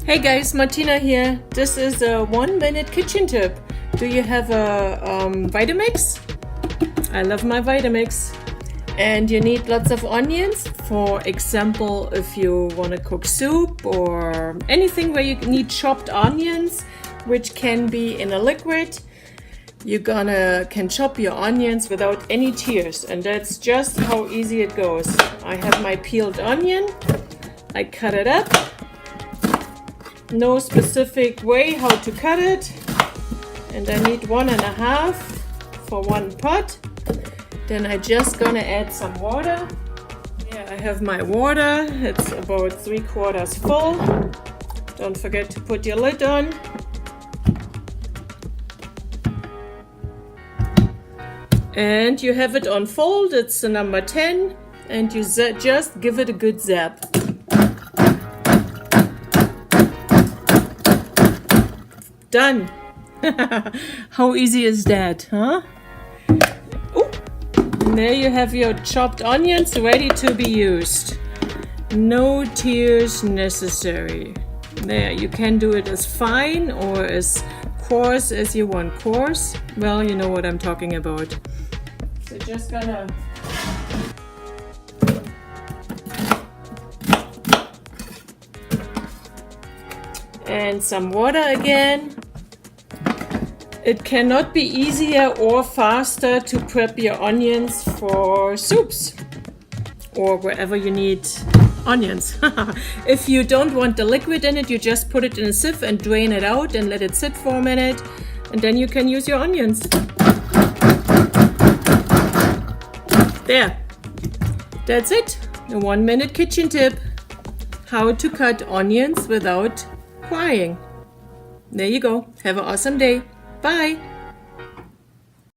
Hey guys, Martina here. This is a 1-minute kitchen tip. Do you have a Vitamix? I love my Vitamix. And you need lots of onions. For example, if you want to cook soup or anything where you need chopped onions, which can be in a liquid, you can chop your onions without any tears, and that's just how easy it goes. I have my peeled onion. I cut it up. No specific way how to cut it, and I need 1.5 for one pot. Then I just gonna add some water. Yeah, I have my water. It's about 3/4 full. Don't forget to put your lid on. And you have it on fold. It's the number 10, and you just give it a good zap. Done. How easy is that, huh? Ooh. And there you have your chopped onions ready to be used. No tears necessary. There, you can do it as fine or as coarse as you want. Coarse? Well, you know what I'm talking about. So just gonna and some water again. It cannot be easier or faster to prep your onions for soups or wherever you need onions. If you don't want the liquid in it, you just put it in a sieve and drain it out and let it sit for a minute, and then you can use your onions. There. That's it. A 1-minute kitchen tip. How to cut onions without crying. There you go. Have an awesome day. Bye.